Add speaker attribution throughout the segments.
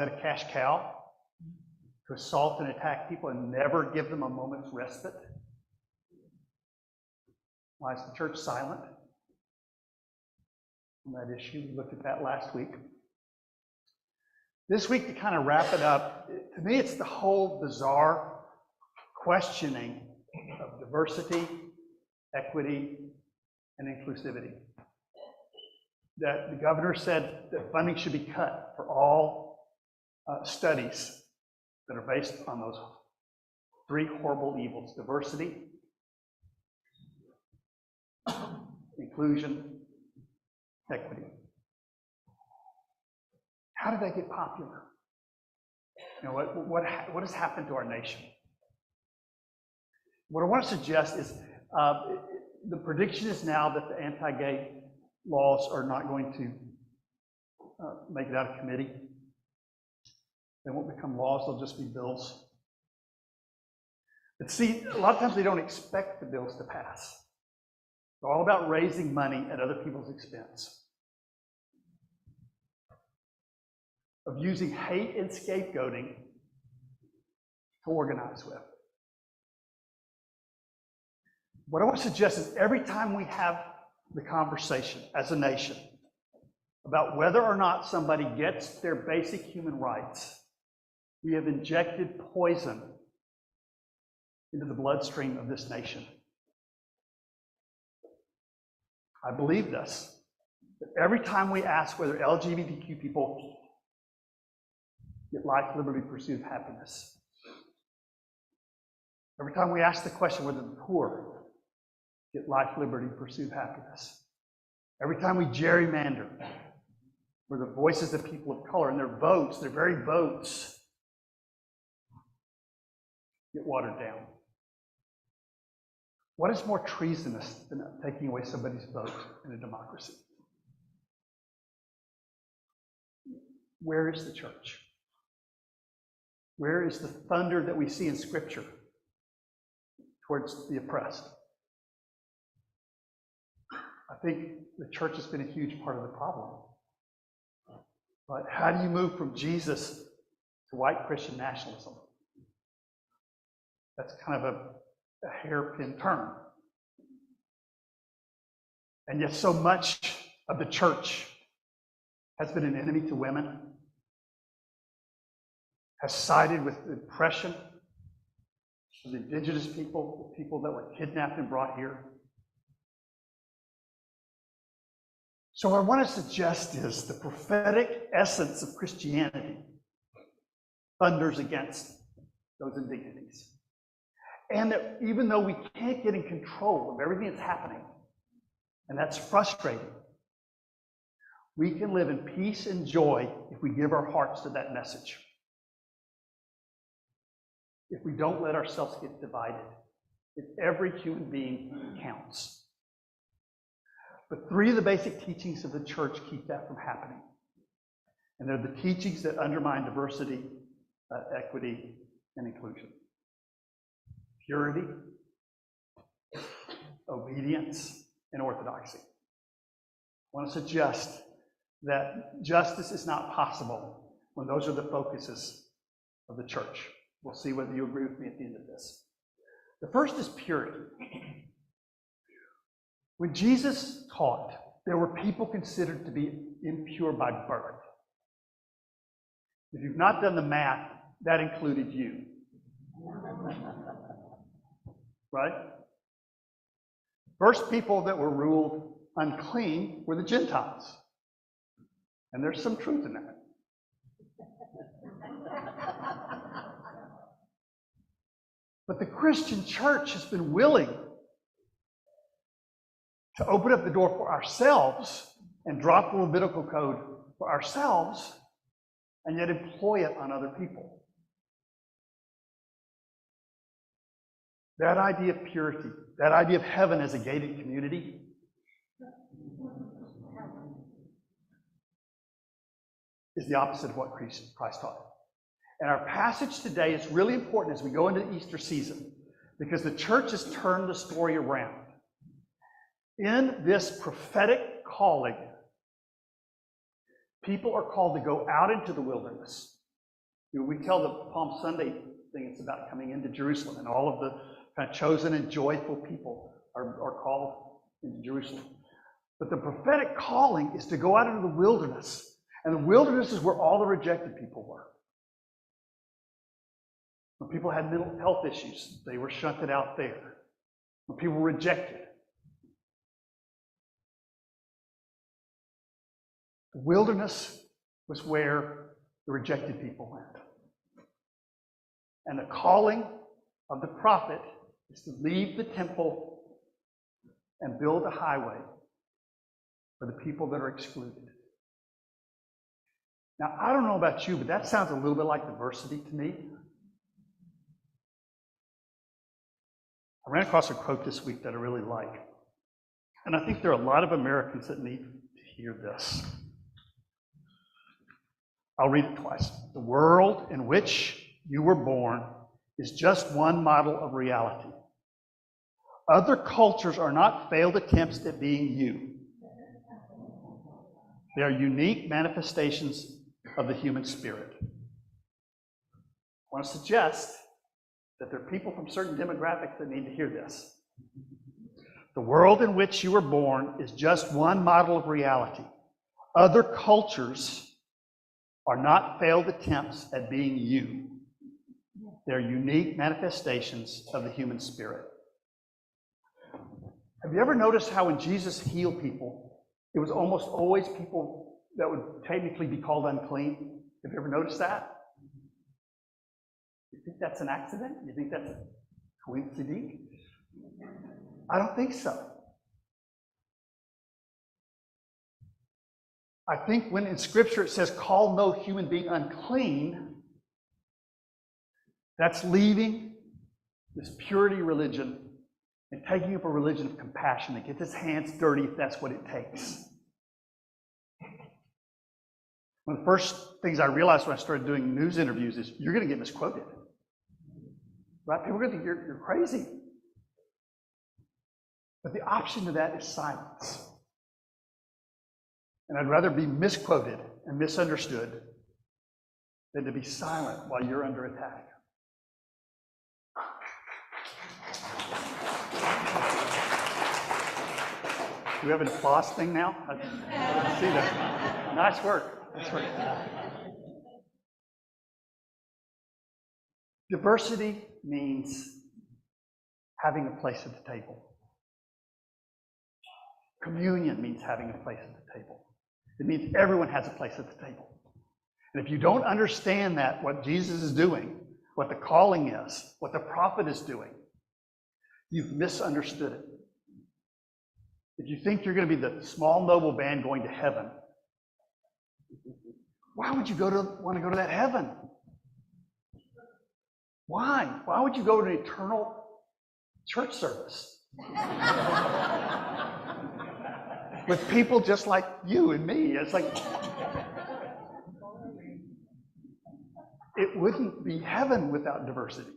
Speaker 1: a cash cow to assault and attack people and never give them a moment's respite? Why is the church silent on that issue? We looked at that last week. This week, to kind of wrap it up, to me it's the whole bizarre questioning of diversity, equity, and inclusivity. That the governor said that funding should be cut for all studies that are based on those three horrible evils: diversity, inclusion, equity. How did they get popular? You know, what has happened to our nation? What I want to suggest is the prediction is now that the anti-gay laws are not going to make it out of committee. They won't become laws, they'll just be bills. But see, a lot of times they don't expect the bills to pass. It's all about raising money at other people's expense, of using hate and scapegoating to organize with. What I want to suggest is every time we have the conversation as a nation about whether or not somebody gets their basic human rights, we have injected poison into the bloodstream of this nation. I believe this, that every time we ask whether LGBTQ people get life, liberty, pursuit of happiness, every time we ask the question whether the poor get life, liberty, pursuit of happiness, every time we gerrymander where the voices of people of color and their votes, their very votes, get watered down. What is more treasonous than taking away somebody's vote in a democracy? Where is the church? Where is the thunder that we see in Scripture towards the oppressed? I think the church has been a huge part of the problem. But how do you move from Jesus to white Christian nationalism? That's kind of a hairpin turn. And yet so much of the church has been an enemy to women, has sided with the oppression of the indigenous people, the people that were kidnapped and brought here. So what I want to suggest is the prophetic essence of Christianity thunders against those indignities. And that even though we can't get in control of everything that's happening, and that's frustrating, we can live in peace and joy if we give our hearts to that message. If we don't let ourselves get divided, if every human being counts. But three of the basic teachings of the church keep that from happening. And they're the teachings that undermine diversity, equity, and inclusion. Purity, obedience, and orthodoxy. I want to suggest that justice is not possible when those are the focuses of the church. We'll see whether you agree with me at the end of this. The first is purity. When Jesus taught, there were people considered to be impure by birth. If you've not done the math, that included you. Right? First people that were ruled unclean were the Gentiles. And there's some truth in that. But the Christian church has been willing to open up the door for ourselves and drop the Levitical code for ourselves and yet employ it on other people. That idea of purity, that idea of heaven as a gated community, is the opposite of what Christ taught. And our passage today is really important as we go into the Easter season because the church has turned the story around. In this prophetic calling, people are called to go out into the wilderness We tell the Palm Sunday thing, it's about coming into Jerusalem, and all of the kind of chosen and joyful people are called into Jerusalem. But the prophetic calling is to go out into the wilderness, and the wilderness is where all the rejected people were. When people had mental health issues, they were shunted out there. When people were rejected, the wilderness was where the rejected people went. And the calling of the prophet is to leave the temple and build a highway for the people that are excluded. Now, I don't know about you, but that sounds a little bit like diversity to me. I ran across a quote this week that I really like. And I think there are a lot of Americans that need to hear this. I'll read it twice. The world in which you were born is just one model of reality. Other cultures are not failed attempts at being you. They are unique manifestations of the human spirit. I want to suggest that there are people from certain demographics that need to hear this. The world in which you were born is just one model of reality. Other cultures are not failed attempts at being you. They're unique manifestations of the human spirit. Have you ever noticed how when Jesus healed people, it was almost always people that would technically be called unclean? Have you ever noticed that? You think that's an accident? You think that's a coincidence? I don't think so. I think when in Scripture it says, call no human being unclean, that's leaving this purity religion and taking up a religion of compassion that gets its hands dirty if that's what it takes. One of the first things I realized when I started doing news interviews is you're going to get misquoted. Right? People are going to think you're crazy. But the option to that is silence. And I'd rather be misquoted and misunderstood than to be silent while you're under attack. Do we have an applause thing now? I see that. Nice work. Nice work. Diversity means having a place at the table. Communion means having a place at the table. It means everyone has a place at the table. And if you don't understand that, what Jesus is doing, what the calling is, what the prophet is doing, you've misunderstood it. If you think you're going to be the small noble band going to heaven, why would you want to go to that heaven? Why? Why would you go to an eternal church service? With people just like you and me. It's like, it wouldn't be heaven without diversity.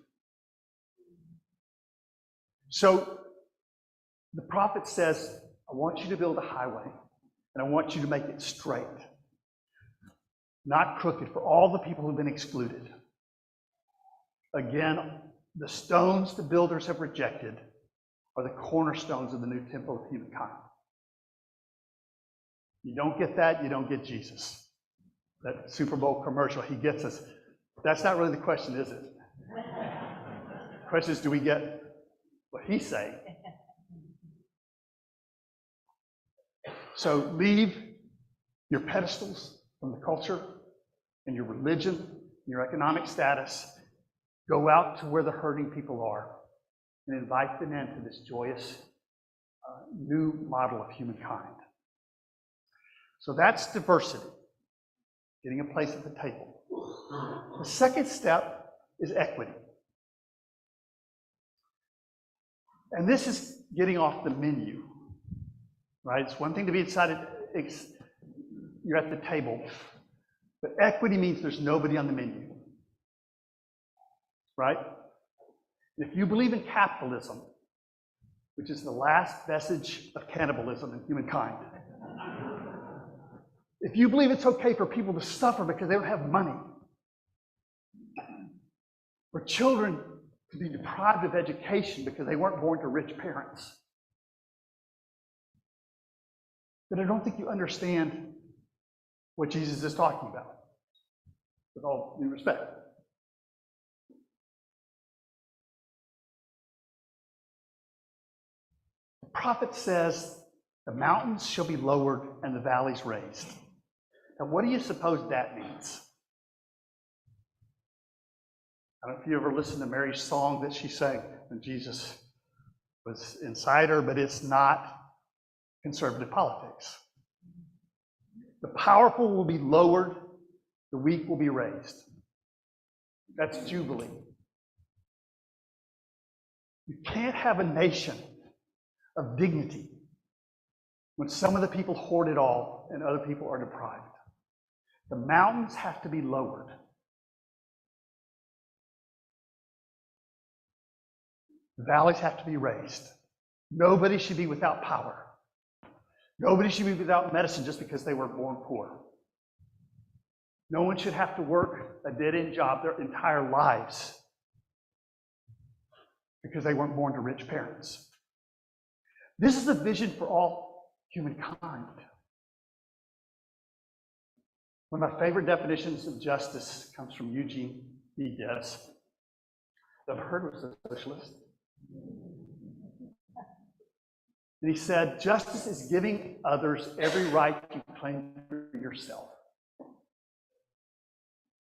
Speaker 1: So the prophet says, I want you to build a highway, and I want you to make it straight, not crooked, for all the people who've been excluded. Again, the stones the builders have rejected are the cornerstones of the new temple of humankind. You don't get that, you don't get Jesus. That Super Bowl commercial, he gets us. That's not really the question, is it? The question is, do we get what he's saying? So leave your pedestals from the culture and your religion, and your economic status. Go out to where the hurting people are and invite them into this joyous new model of humankind. So that's diversity, getting a place at the table. The second step is equity. And this is getting off the menu, right? It's one thing to be excited, you're at the table, but equity means there's nobody on the menu, right? If you believe in capitalism, which is the last vestige of cannibalism in humankind, if you believe it's okay for people to suffer because they don't have money, for children to be deprived of education because they weren't born to rich parents. But I don't think you understand what Jesus is talking about, with all due respect. The prophet says, the mountains shall be lowered and the valleys raised. Now, what do you suppose that means? I don't know if you ever listened to Mary's song that she sang when Jesus was inside her, but it's not conservative politics. The powerful will be lowered, the weak will be raised. That's Jubilee. You can't have a nation of dignity when some of the people hoard it all and other people are deprived. The mountains have to be lowered. The valleys have to be raised. Nobody should be without power. Nobody should be without medicine just because they were born poor. No one should have to work a dead-end job their entire lives because they weren't born to rich parents. This is a vision for all humankind. One of my favorite definitions of justice comes from Eugene Debs, that I've heard was a socialist. And he said, justice is giving others every right you claim for yourself.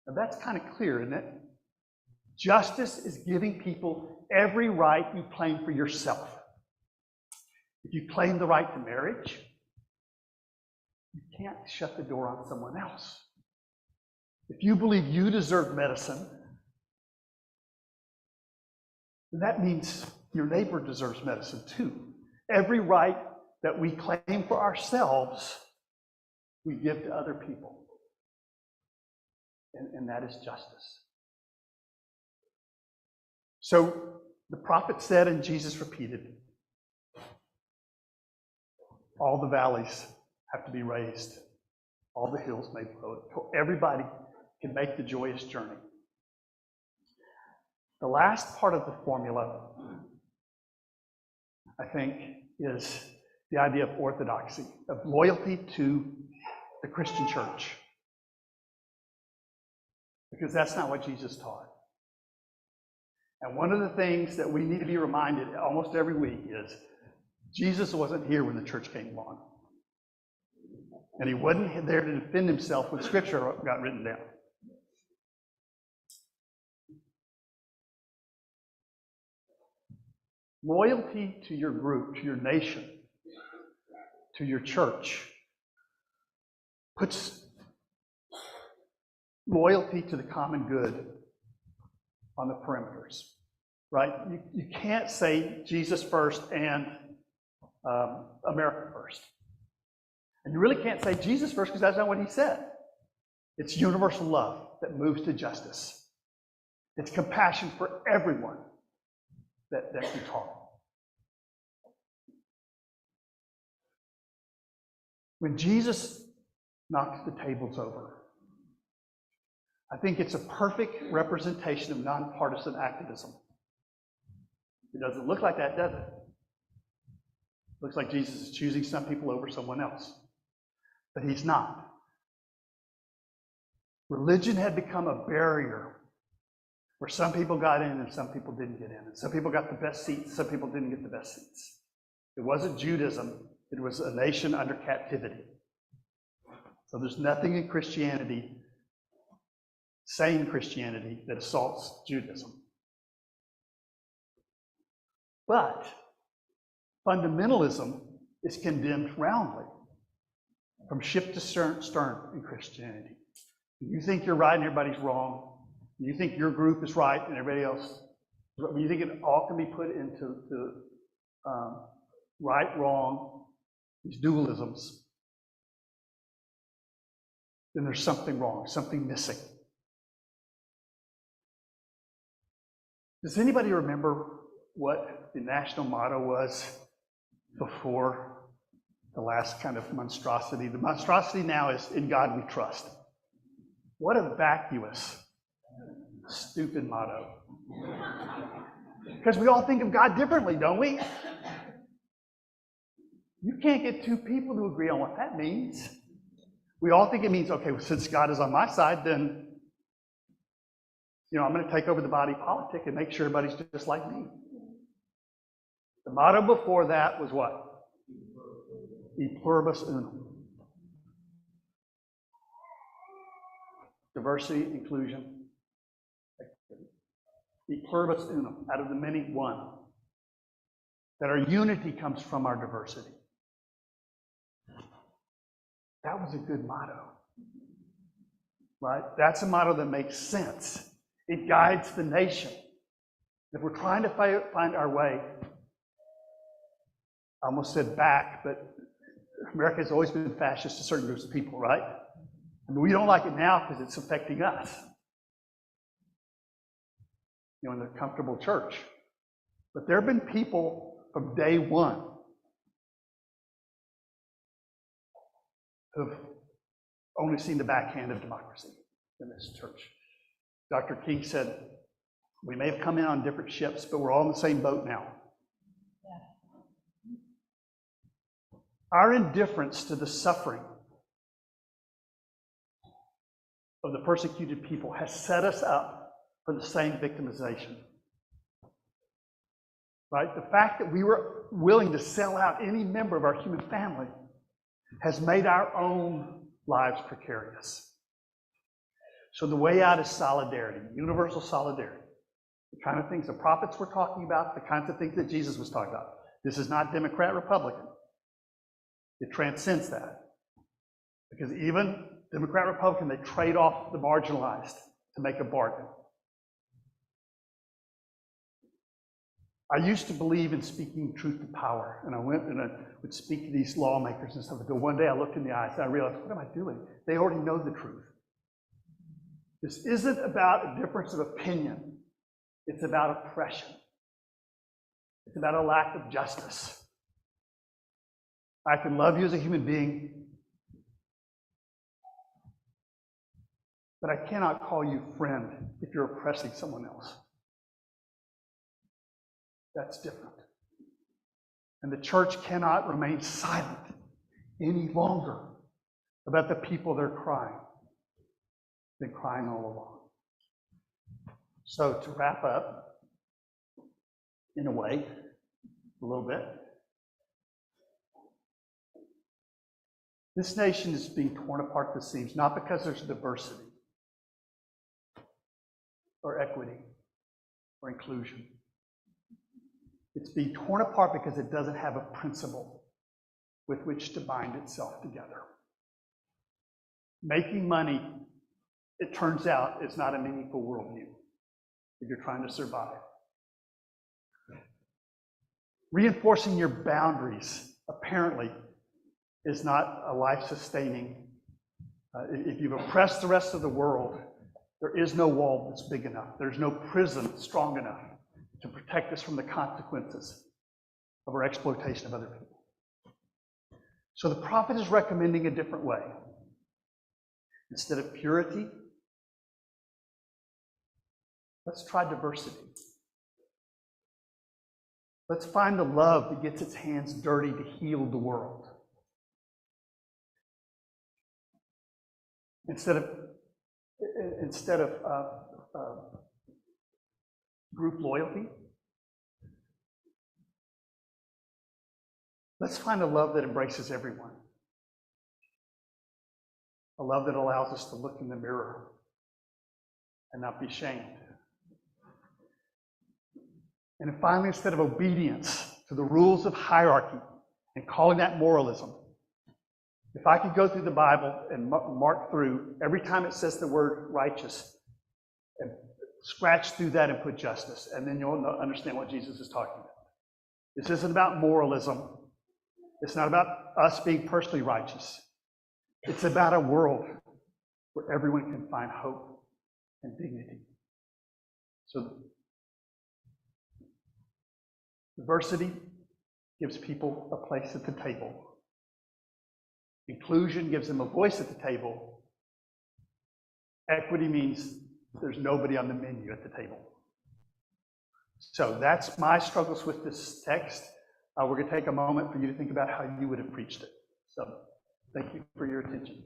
Speaker 1: Now that's kind of clear, isn't it? Justice is giving people every right you claim for yourself. If you claim the right to marriage, you can't shut the door on someone else. If you believe you deserve medicine, then that means your neighbor deserves medicine too. Every right that we claim for ourselves, we give to other people. And that is justice. So the prophet said and Jesus repeated, all the valleys have to be raised, all the hills made low, so everybody can make the joyous journey. The last part of the formula, I think, is the idea of orthodoxy, of loyalty to the Christian church. Because that's not what Jesus taught. And one of the things that we need to be reminded almost every week is Jesus wasn't here when the church came along. And he wasn't there to defend himself when Scripture got written down. Loyalty to your group, to your nation, to your church, puts loyalty to the common good on the perimeters, right? You can't say Jesus first and America first. And you really can't say Jesus first because that's not what he said. It's universal love that moves to justice. It's compassion for everyone that he taught. When Jesus knocks the tables over, I think it's a perfect representation of nonpartisan activism. It doesn't look like that, does it? It looks like Jesus is choosing some people over someone else. But he's not. Religion had become a barrier where some people got in and some people didn't get in. And some people got the best seats, some people didn't get the best seats. It wasn't Judaism, it was a nation under captivity. So there's nothing in Christianity, sane Christianity, that assaults Judaism. But fundamentalism is condemned roundly, from ship to stern in Christianity. You think you're right and everybody's wrong. You think your group is right and everybody else. You think it all can be put into right, wrong, these dualisms. Then there's something wrong, something missing. Does anybody remember what the national motto was before the last kind of monstrosity? The monstrosity now is, in God we trust. What a vacuous Stupid motto. Because we all think of God differently, don't we? You can't get two people to agree on what that means. We all think it means, okay, well, since God is on my side, then, I'm going to take over the body politic and make sure everybody's just like me. The motto before that was what? E pluribus unum. Diversity, inclusion, equity. E pluribus unum, out of the many, one. That our unity comes from our diversity. That was a good motto, right? That's a motto that makes sense. It guides the nation. If we're trying to find our way, I almost said back, but America has always been fascist to certain groups of people, right? I mean, we don't like it now because it's affecting us. In the comfortable church. But there have been people from day one who've only seen the backhand of democracy in this church. Dr. King said, we may have come in on different ships, but we're all in the same boat now. Our indifference to the suffering of the persecuted people has set us up for the same victimization. Right? The fact that we were willing to sell out any member of our human family has made our own lives precarious. So the way out is solidarity, universal solidarity. The kind of things the prophets were talking about, the kinds of things that Jesus was talking about. This is not Democrat, Republican. It transcends that. Because even Democrat, Republican, they trade off the marginalized to make a bargain. I used to believe in speaking truth to power, and I went and I would speak to these lawmakers and stuff. But one day I looked in the eyes and I realized, what am I doing? They already know the truth. This isn't about a difference of opinion. It's about oppression. It's about a lack of justice. I can love you as a human being, but I cannot call you friend if you're oppressing someone else. That's different. And the church cannot remain silent any longer about the people they're crying. They've been crying all along. So to wrap up, in a way, a little bit, this nation is being torn apart at the seams, not because there's diversity or equity or inclusion. It's being torn apart because it doesn't have a principle with which to bind itself together. Making money, it turns out, is not a meaningful worldview if you're trying to survive. Reinforcing your boundaries, apparently, is not a life-sustaining. If you've oppressed the rest of the world, there is no wall that's big enough. There's no prison strong enough to protect us from the consequences of our exploitation of other people. So the prophet is recommending a different way. Instead of purity, let's try diversity. Let's find the love that gets its hands dirty to heal the world. Instead of group loyalty, let's find a love that embraces everyone. A love that allows us to look in the mirror and not be shamed. And finally, instead of obedience to the rules of hierarchy and calling that moralism, if I could go through the Bible and mark through every time it says the word righteous and scratch through that and put justice, and then you'll understand what Jesus is talking about. This isn't about moralism. It's not about us being personally righteous. It's about a world where everyone can find hope and dignity. So diversity gives people a place at the table. Inclusion gives them a voice at the table. Equity means there's nobody on the menu at the table. So that's my struggles with this text. We're going to take a moment for you to think about how you would have preached it. So thank you for your attention.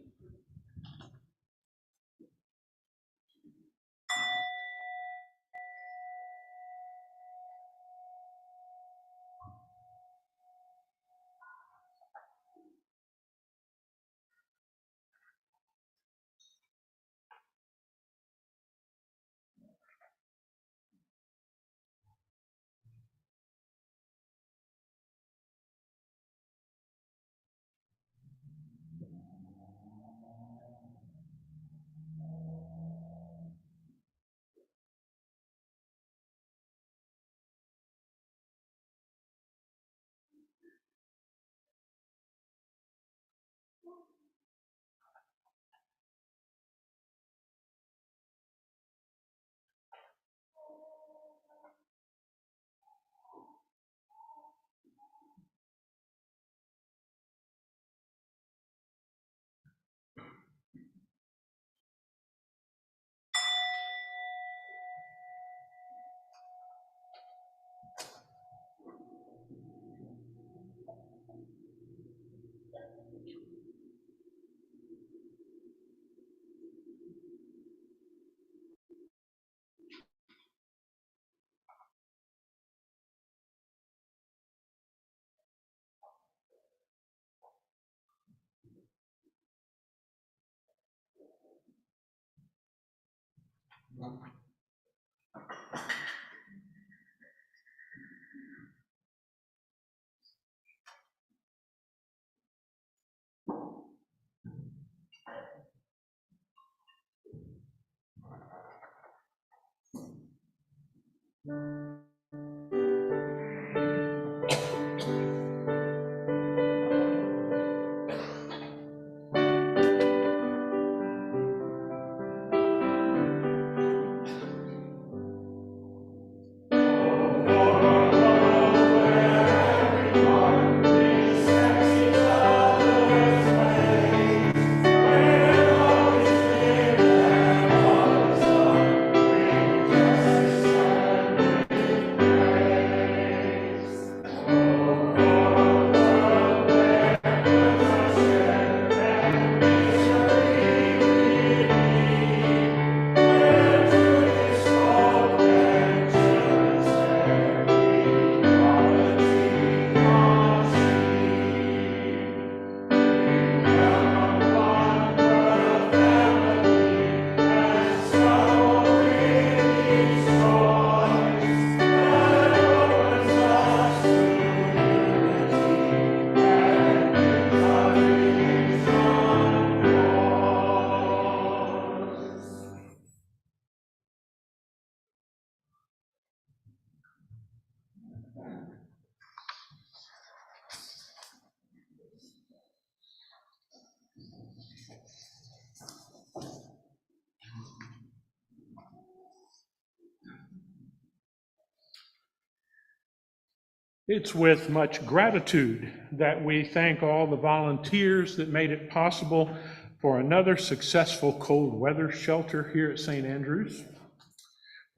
Speaker 2: It's with much gratitude that we thank all the volunteers that made it possible for another successful cold weather shelter here at St. Andrews.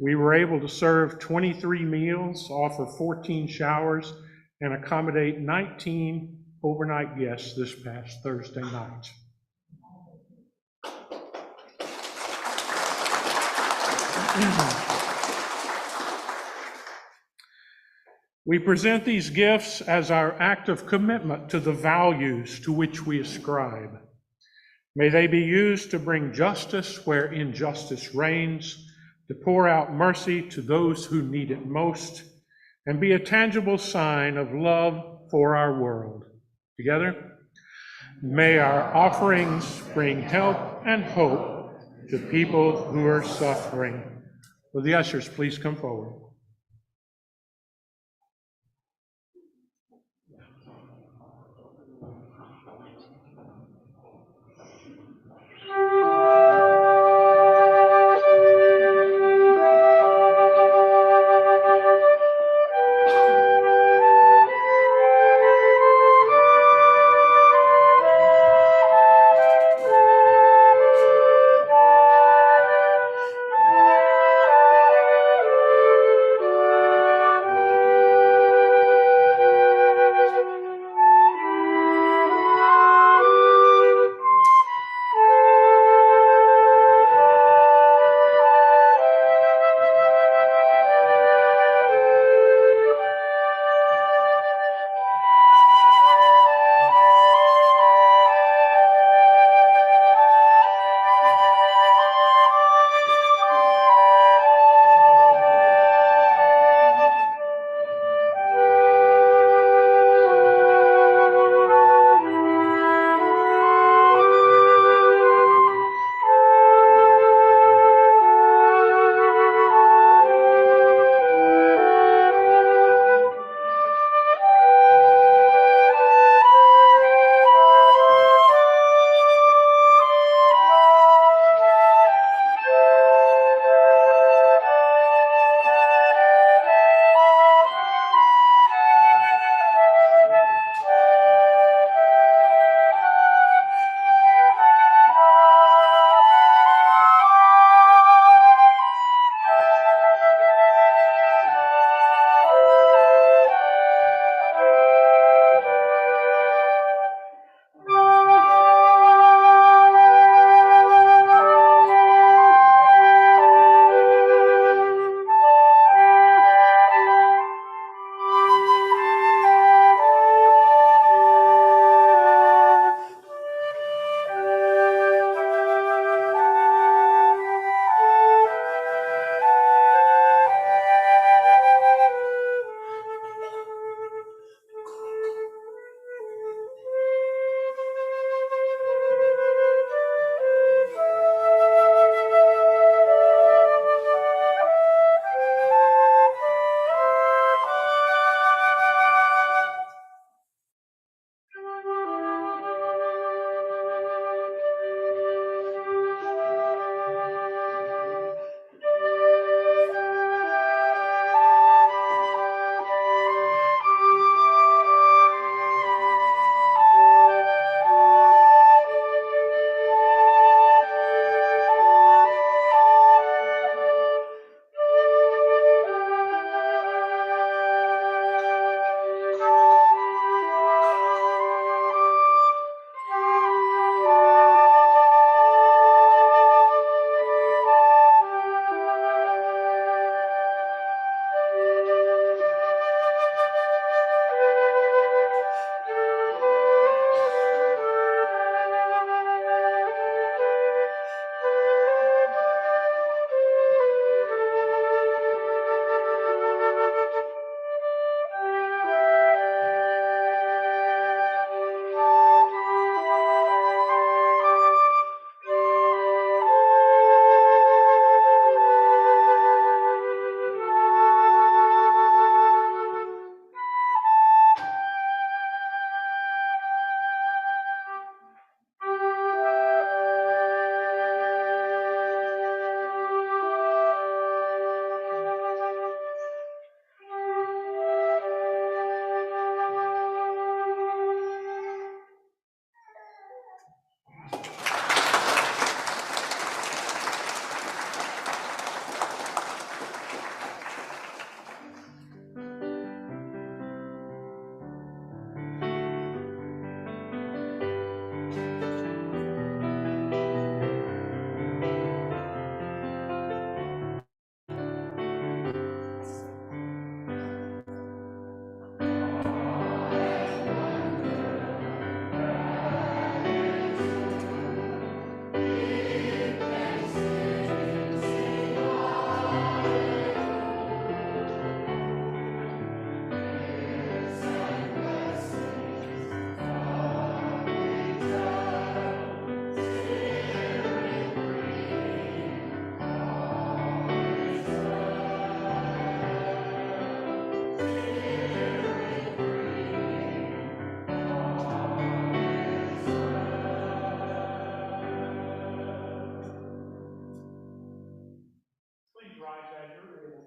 Speaker 2: We were able to serve 23 meals, offer 14 showers, and accommodate 19 overnight guests this past Thursday night. We present these gifts as our act of commitment to the values to which we ascribe. May they be used to bring justice where injustice reigns, to pour out mercy to those who need it most, and be a tangible sign of love for our world. Together, may our offerings bring help and hope to people who are suffering. Will the ushers please come forward? guys as you're able.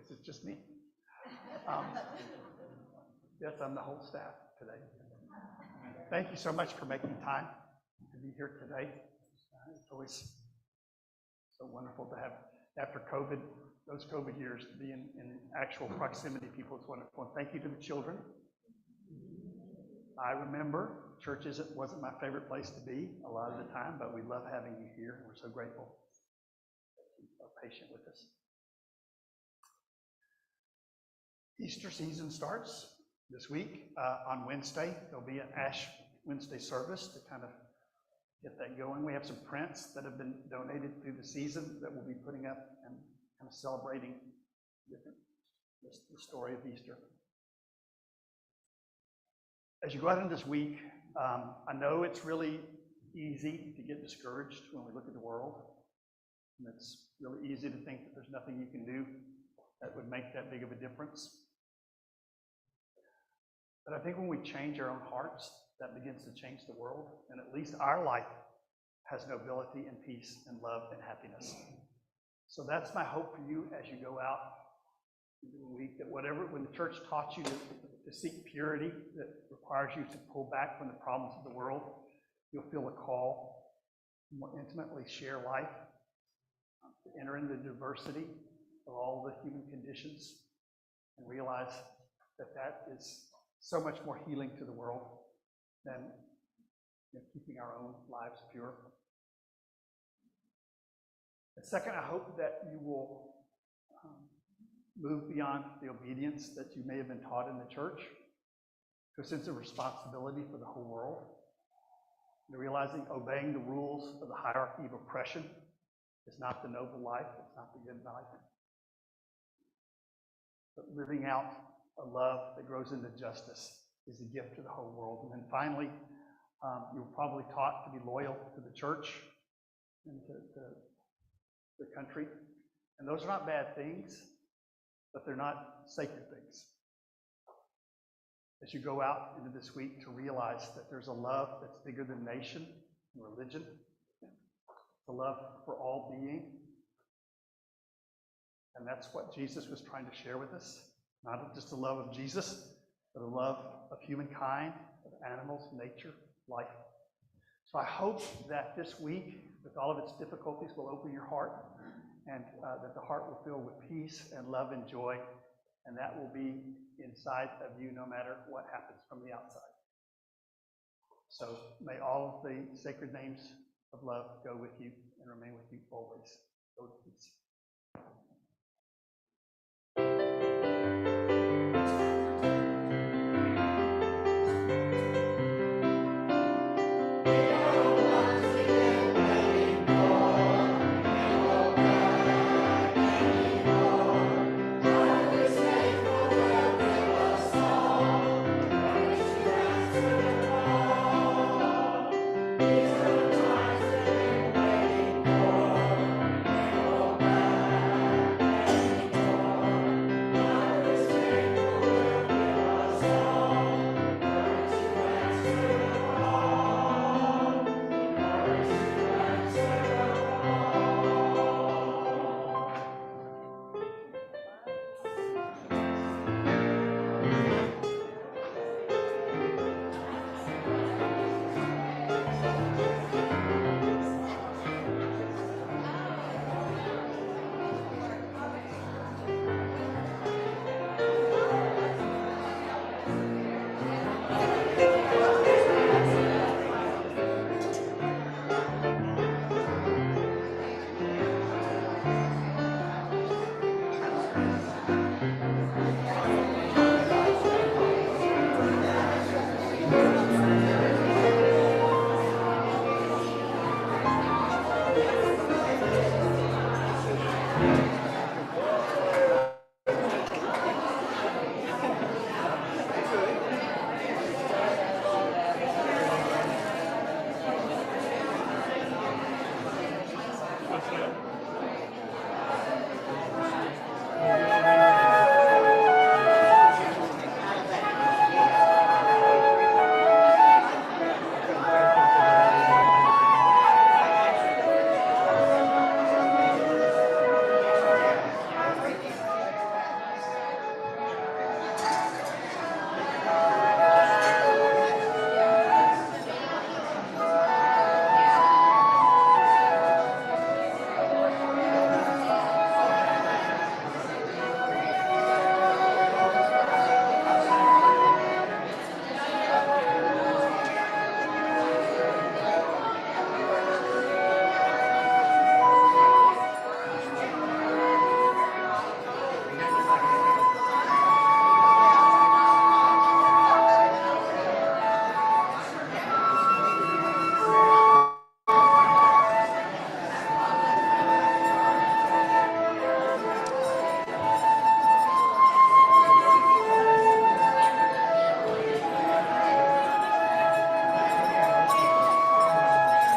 Speaker 1: Is it just me? Um, yes, I'm the whole staff today. Thank you so much for making time to be here today. It's always so wonderful to have, after COVID, those COVID years, to be in actual proximity to people. It's wonderful. And thank you to the children. I remember churches, it wasn't my favorite place to be a lot of the time, but we love having you here, and we're so grateful that you are patient with us. Easter season starts this week. On Wednesday, there'll be an Ash Wednesday service to kind of get that going. We have some prints that have been donated through the season that we'll be putting up and kind of celebrating the story of Easter. As you go out into this week, I know it's really easy to get discouraged when we look at the world. And it's really easy to think that there's nothing you can do that would make that big of a difference. But I think when we change our own hearts, that begins to change the world. And at least our life has nobility and peace and love and happiness. So that's my hope for you as you go out into the week, that whatever, when the church taught you to seek purity that requires you to pull back from the problems of the world, you'll feel a call to more intimately share life, to enter into the diversity of all the human conditions, and realize that that is so much more healing to the world than keeping our own lives pure. And second, I hope that you will move beyond the obedience that you may have been taught in the church to a sense of responsibility for the whole world, and realizing obeying the rules of the hierarchy of oppression is not the noble life, it's not the good life, but living out a love that grows into justice is a gift to the whole world. And then finally, you were probably taught to be loyal to the church and to the country. And those are not bad things, but they're not sacred things. As you go out into this week, to realize that there's a love that's bigger than nation and religion, the love for all being. And that's what Jesus was trying to share with us. Not just the love of Jesus, for the love of humankind, of animals, nature, life. So I hope that this week, with all of its difficulties, will open your heart, and that the heart will fill with peace and love and joy, and that will be inside of you no matter what happens from the outside. So may all of the sacred names of love go with you and remain with you always. Go with peace.